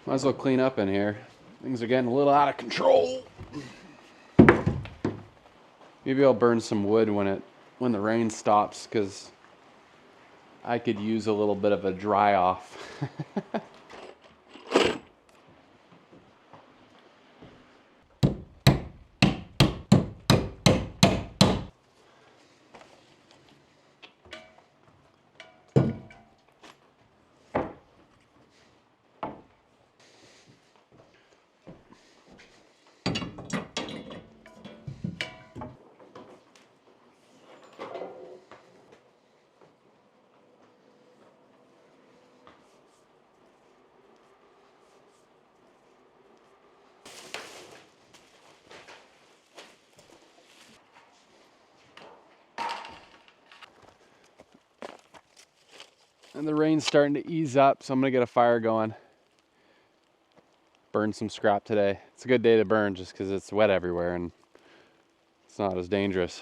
Might as well clean up in here. Things are getting a little out of control. Maybe I'll burn some wood when the rain stops, because I could use a little bit of a dry off. And the rain's starting to ease up, so I'm gonna get a fire going. Burn some scrap today. It's a good day to burn just because it's wet everywhere and it's not as dangerous.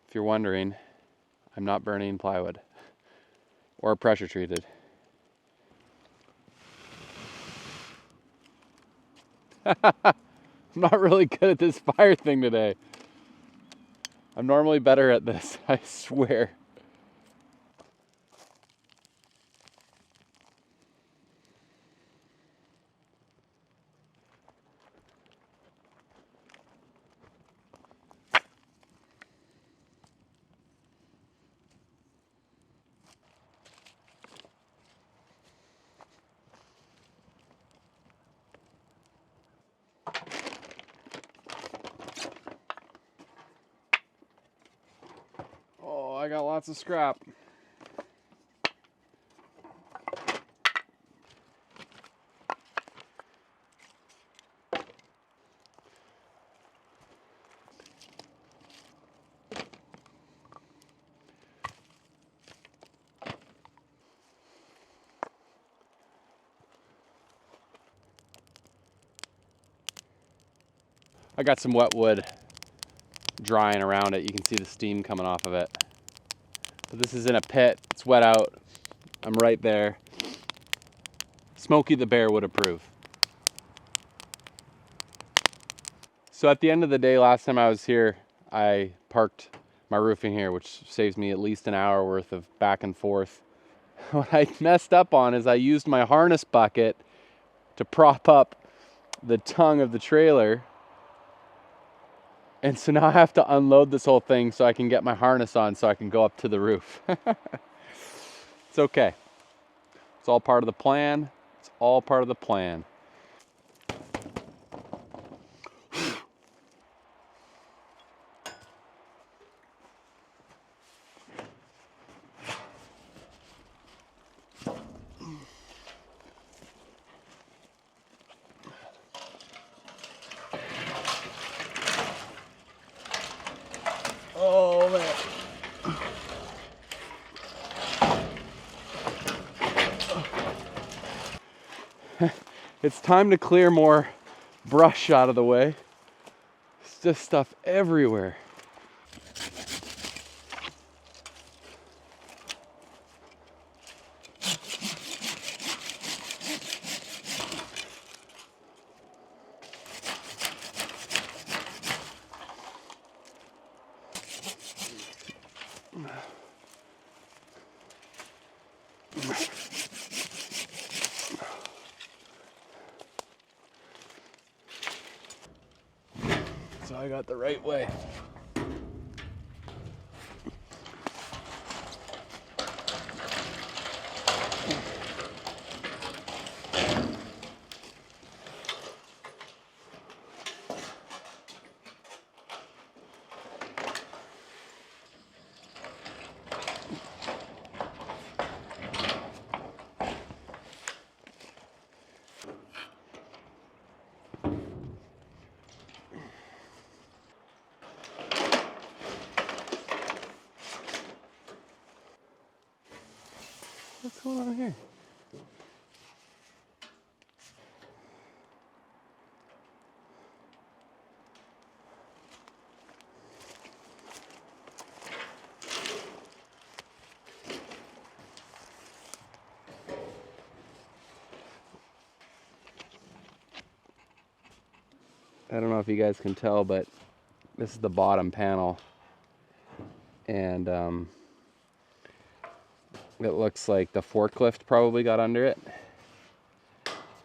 If you're wondering, I'm not burning plywood or pressure treated. I'm not really good at this fire thing today. I'm normally better at this, I swear. Oh, I got lots of scrap. I got some wet wood drying around it. You can see the steam coming off of it. But this is in a pit. It's wet out. I'm right there. Smokey the Bear would approve. So at the end of the day, last time I was here, I parked my roofing here, which saves me at least an hour worth of back and forth. What I messed up on is I used my harness bucket to prop up the tongue of the trailer. And so now I have to unload this whole thing so I can get my harness on so I can go up to the roof. It's okay. It's all part of the plan. It's all part of the plan. Oh, man. It's time to clear more brush out of the way. It's just stuff everywhere. So I got the right way. What's going on here? I don't know if you guys can tell, but this is the bottom panel, and it looks like the forklift probably got under it,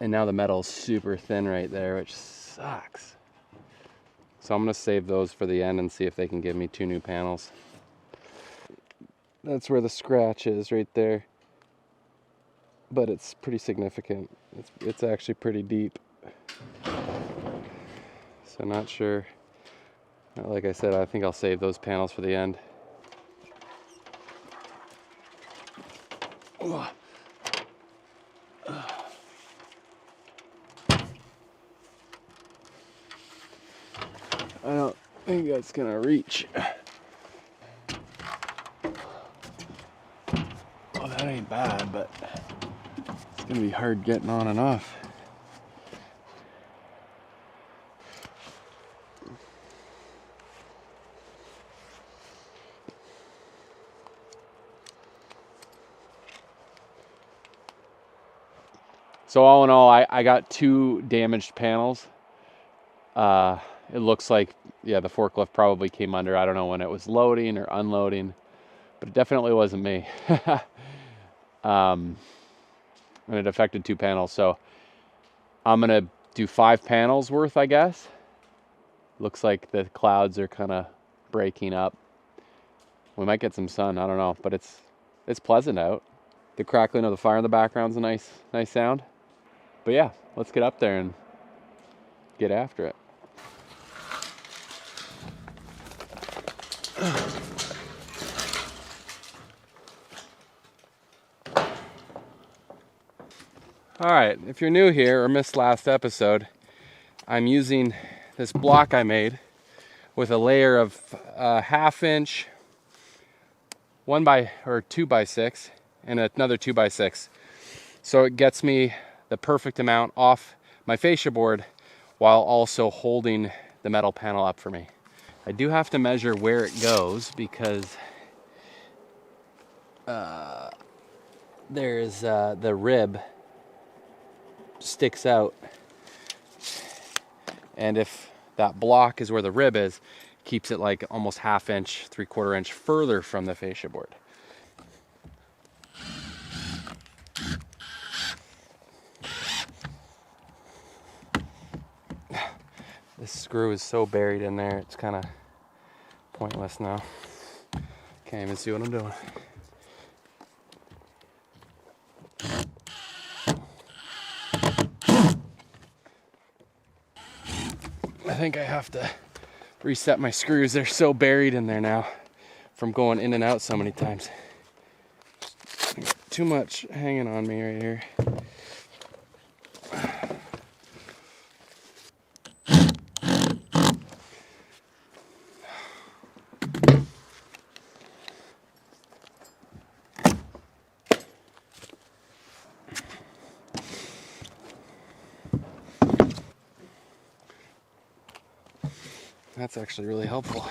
and now the metal's super thin right there, which sucks. So I'm gonna save those for the end and see if they can give me 2 new panels. That's where the scratch is right there, but it's pretty significant. It's actually pretty deep. So not sure. Like I said, I think I'll save those panels for the end. I don't think that's gonna reach. Well, that ain't bad, but it's gonna be hard getting on and off. So all in all, I got 2 damaged panels. It looks like, yeah, the forklift probably came under. I don't know when it was loading or unloading, but it definitely wasn't me. And it affected 2 panels. So I'm gonna do 5 panels worth, I guess. Looks like the clouds are kind of breaking up. We might get some sun, I don't know, but it's pleasant out. The crackling of the fire in the background's a nice sound. But yeah, let's get up there and get after it. All right, if you're new here or missed last episode, I'm using this block I made with a layer of 1/2 inch 2x6 and another 2x6. So it gets me the perfect amount off my fascia board while also holding the metal panel up for me. I do have to measure where it goes because there's the rib sticks out, and if that block is where the rib is, keeps it like almost 1/2 inch, 3/4 inch further from the fascia board. This screw is so buried in there, it's kind of pointless now. Can't even see what I'm doing. I think I have to reset my screws. They're so buried in there now from going in and out so many times. Too much hanging on me right here. That's actually really helpful.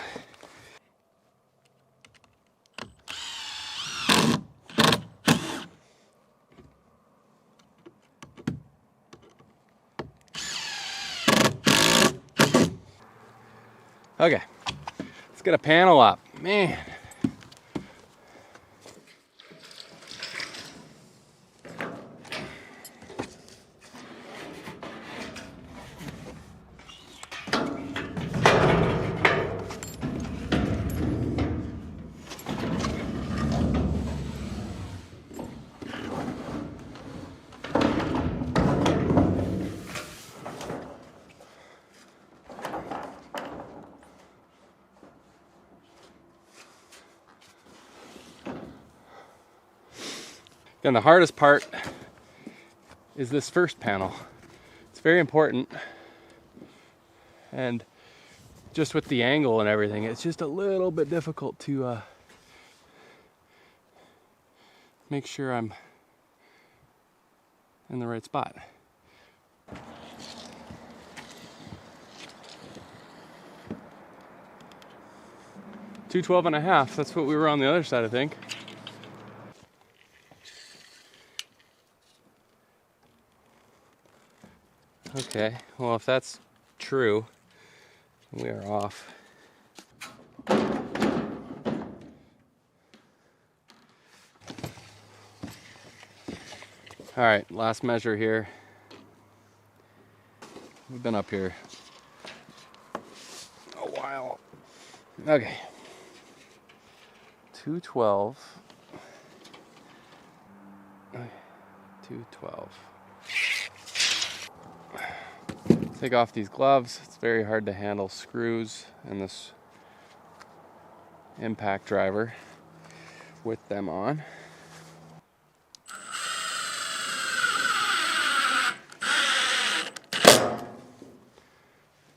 Okay, let's get a panel up. Man. Then the hardest part is this first panel. It's very important, and just with the angle and everything, it's just a little bit difficult to make sure I'm in the right spot. Two 12.5, that's what we were on the other side, I think. Okay, well, if that's true, We are off. All right, last measure here. We've been up here a while. Okay. 212. 212. Take off these gloves. It's very hard to handle screws and this impact driver with them on.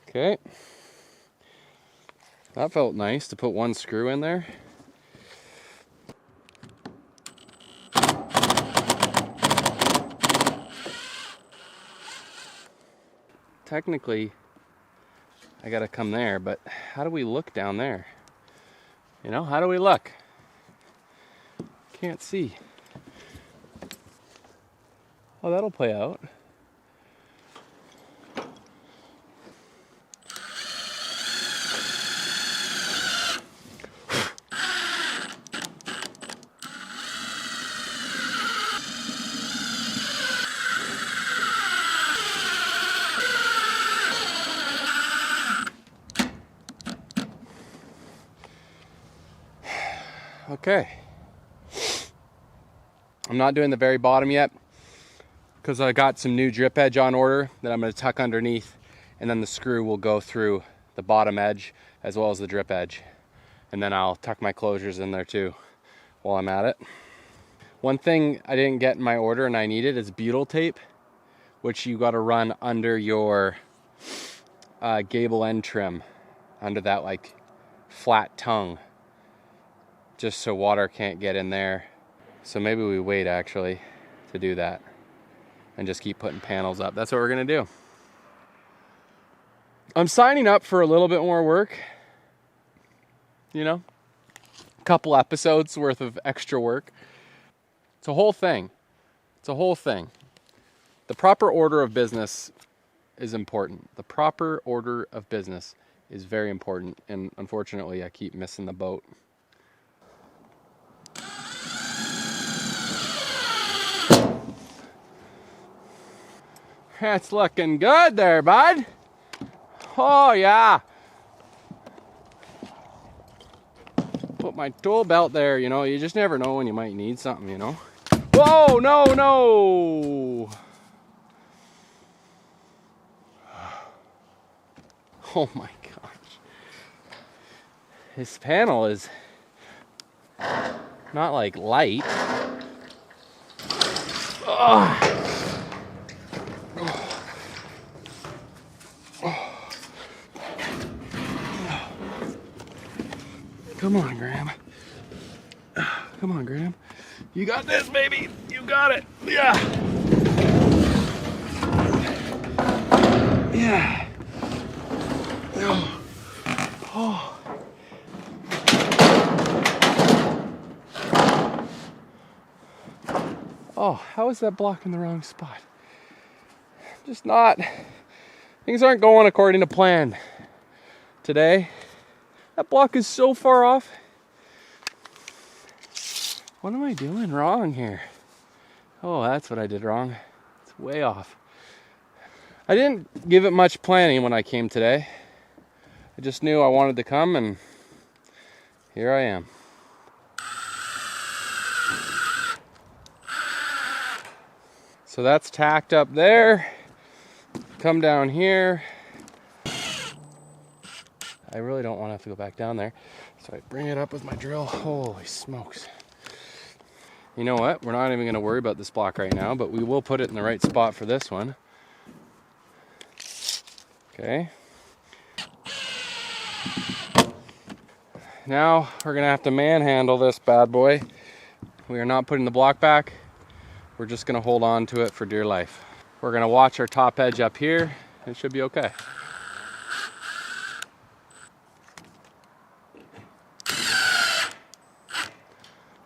Okay. That felt nice to put one screw in there. Technically, I gotta come there, but how do we look down there? You know, how do we look? Can't see. Oh, that'll play out. Okay. I'm not doing the very bottom yet because I got some new drip edge on order that I'm going to tuck underneath, and then the screw will go through the bottom edge as well as the drip edge. And then I'll tuck my closures in there too while I'm at it. One thing I didn't get in my order and I needed is butyl tape, which you got to run under your gable end trim, under that like flat tongue, just so water can't get in there. So maybe we wait actually to do that and just keep putting panels up. That's what we're gonna do. I'm signing up for a little bit more work, you know, a couple episodes worth of extra work. It's a whole thing. It's a whole thing. The proper order of business is important. The proper order of business is very important, and unfortunately I keep missing the boat. That's looking good there, bud. Oh yeah. Put my tool belt there, you know, you just never know when you might need something, you know. Whoa, no, no. Oh my gosh. This panel is not like light. Ugh. Come on, Graham. Come on, Graham. You got this, baby. You got it. Yeah. Yeah. Oh. Oh. Oh, how is that block in the wrong spot? Just not. Things aren't going according to plan today. That block is so far off. What am I doing wrong here? Oh, that's what I did wrong. It's way off. I didn't give it much planning when I came today. I just knew I wanted to come, and here I am. So that's tacked up there. Come down here. I really don't want to have to go back down there. So I bring it up with my drill. Holy smokes. You know what? We're not even going to worry about this block right now, but we will put it in the right spot for this one. Okay. Now we're going to have to manhandle this bad boy. We are not putting the block back. We're just going to hold on to it for dear life. We're going to watch our top edge up here. It should be okay.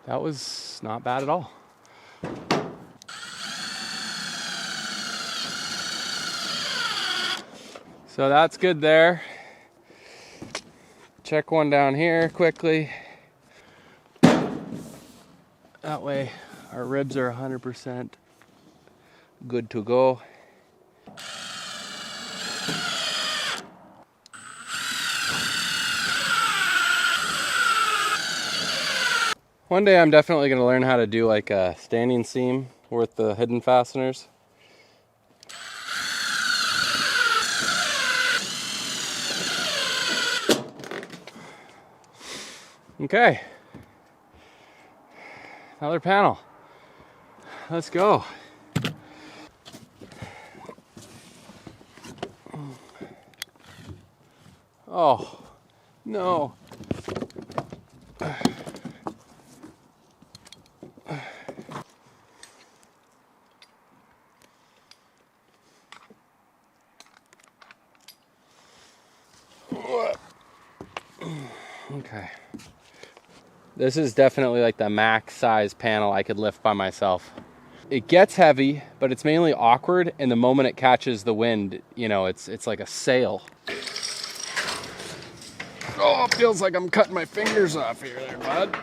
That was not bad at all. So that's good there. check one down here quickly. That way our ribs are 100% good to go. One day I'm definitely going to learn how to do like a standing seam with the hidden fasteners. Okay. Another panel. Let's go. Oh, no. Okay. This is definitely like the max size panel I could lift by myself. It gets heavy, but it's mainly awkward, and the moment it catches the wind, you know, it's like a sail. Oh, it feels like I'm cutting my fingers off here there, bud.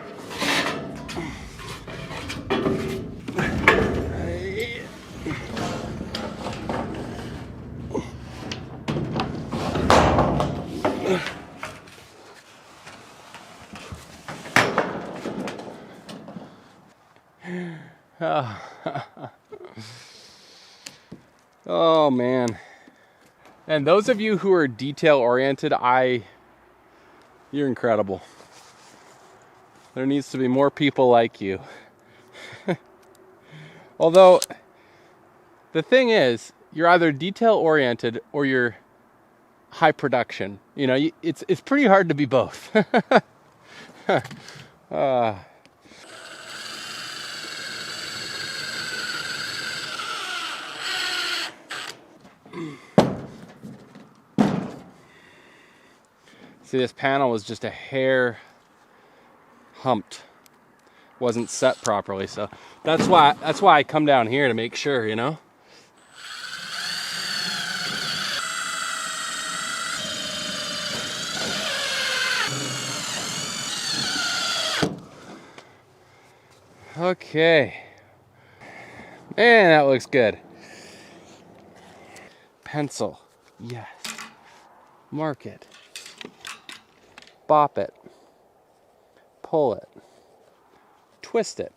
Oh man. And those of you who are detail oriented, you're incredible. There needs to be more people like you. Although the thing is, you're either detail oriented or you're high production. You know, it's pretty hard to be both. See, this panel was just a hair humped. Wasn't set properly, so that's why I come down here to make sure, you know. Okay. Man, that looks good. Pencil. Yes. Mark it. Bop it. Pull it. Twist it.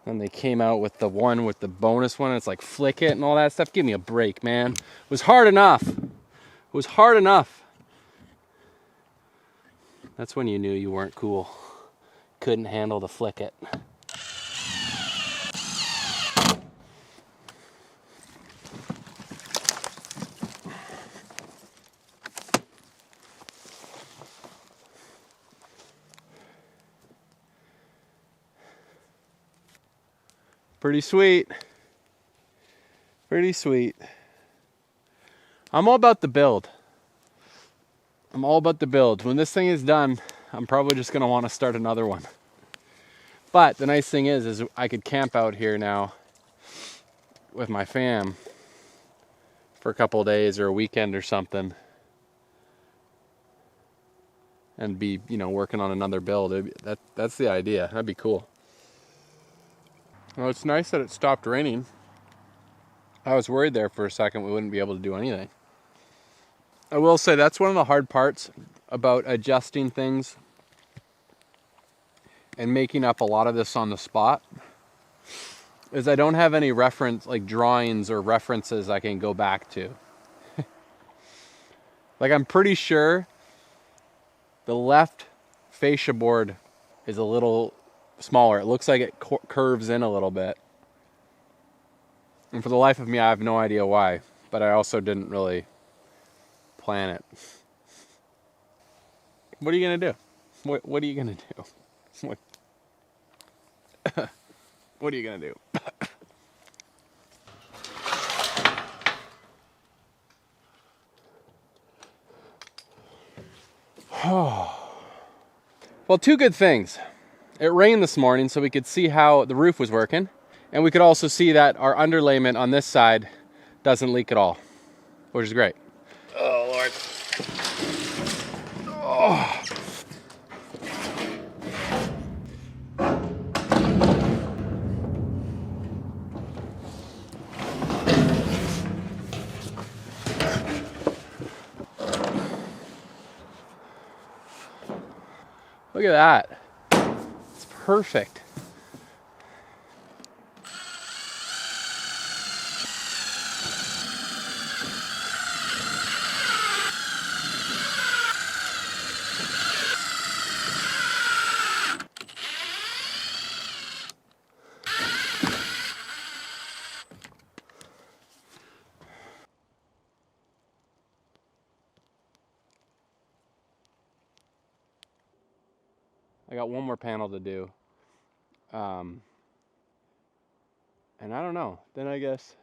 And they came out with the one with the bonus one. It's like flick it and all that stuff. Give me a break, man. It was hard enough. It was hard enough. That's when you knew you weren't cool. Couldn't handle the flick it. Pretty sweet. Pretty sweet. I'm all about the build. I'm all about the build. When this thing is done, I'm probably just going to want to start another one. But the nice thing is I could camp out here now with my fam for a couple of days or a weekend or something. And be, you know, working on another build. That's the idea. That'd be cool. Well, it's nice that it stopped raining. I was worried there for a second we wouldn't be able to do anything. I will say that's one of the hard parts about adjusting things and making up a lot of this on the spot is I don't have any reference, like drawings or references I can go back to. Like I'm pretty sure the left fascia board is a little smaller. It looks like it curves in a little bit. And for the life of me, I have no idea why. But I also didn't really plan it. What are you going to do? What are you going to do? What are you going to do? Well, two good things. It rained this morning, so we could see how the roof was working. And we could also see that our underlayment on this side doesn't leak at all, which is great. Oh, Lord. Oh. Look at that. It's perfect. I got one more panel to do. And I don't know. Then I guess,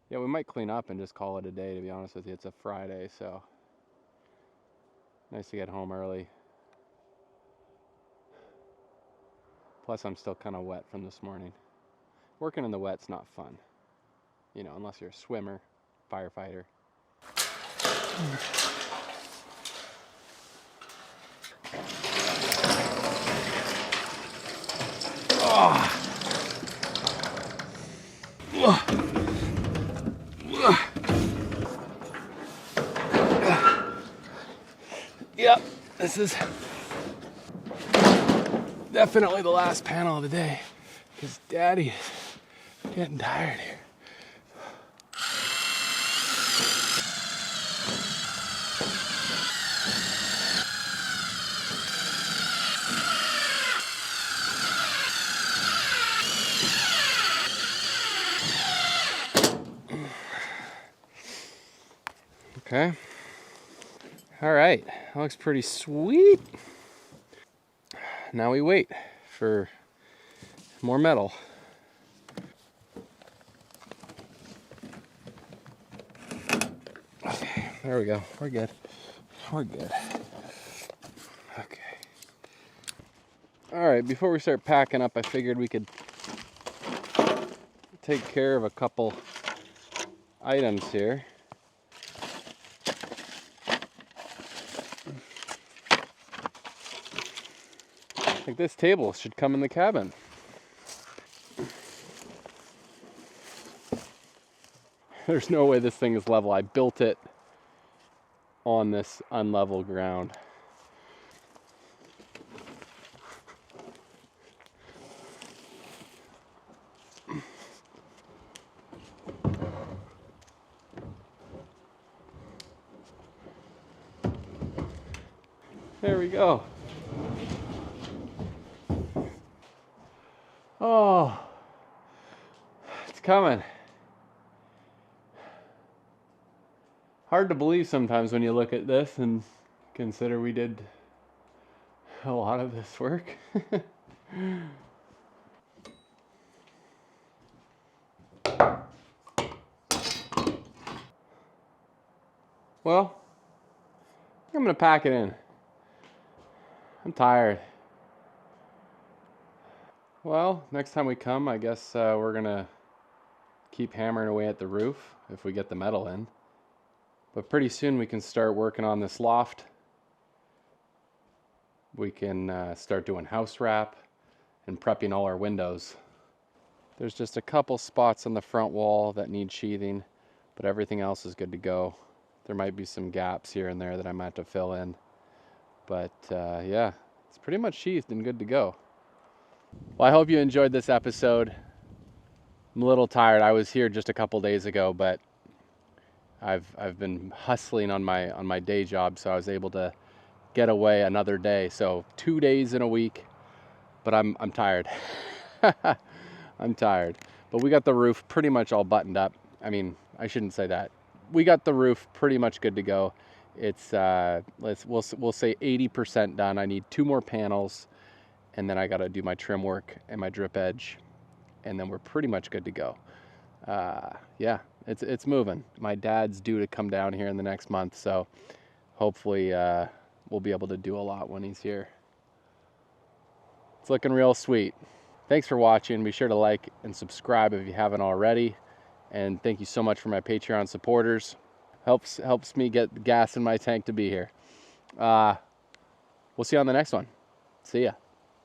yeah, we might clean up and just call it a day, to be honest with you. It's a Friday, so nice to get home early. Plus, I'm still kind of wet from this morning. Working in the wet's not fun, you know, unless you're a swimmer, firefighter. Oh. Yep, this is definitely the last panel of the day because Daddy is getting tired here. Okay. All right. That looks pretty sweet. Now we wait for more metal. Okay, there we go. We're good. We're good. Okay. All right, before we start packing up, I figured we could take care of a couple items here. I think this table should come in the cabin. There's no way this thing is level. I built it on this unlevel ground. There we go. Oh, it's coming. Hard to believe sometimes when you look at this and consider we did a lot of this work. Well, I'm gonna pack it in. I'm tired. Well, next time we come, I guess we're gonna keep hammering away at the roof if we get the metal in. But pretty soon we can start working on this loft. We can start doing house wrap and prepping all our windows. There's just a couple spots on the front wall that need sheathing, but everything else is good to go. There might be some gaps here and there that I might have to fill in. But yeah, it's pretty much sheathed and good to go. Well, I hope you enjoyed this episode. I'm a little tired. I was here just a couple days ago, but I've been hustling on my day job, so I was able to get away another day. So 2 days in a week, but I'm tired. I'm tired. But we got the roof pretty much all buttoned up. I mean, I shouldn't say that. We got the roof pretty much good to go. It's we'll say 80% done. I need 2 more panels, and then I got to do my trim work and my drip edge, and then we're pretty much good to go. Yeah, it's moving. My dad's due to come down here in the next month, so hopefully we'll be able to do a lot when he's here. It's looking real sweet. Thanks for watching. Be sure to like and subscribe if you haven't already. And thank you so much for my Patreon supporters. Helps me get gas in my tank to be here. We'll see you on the next one. See ya.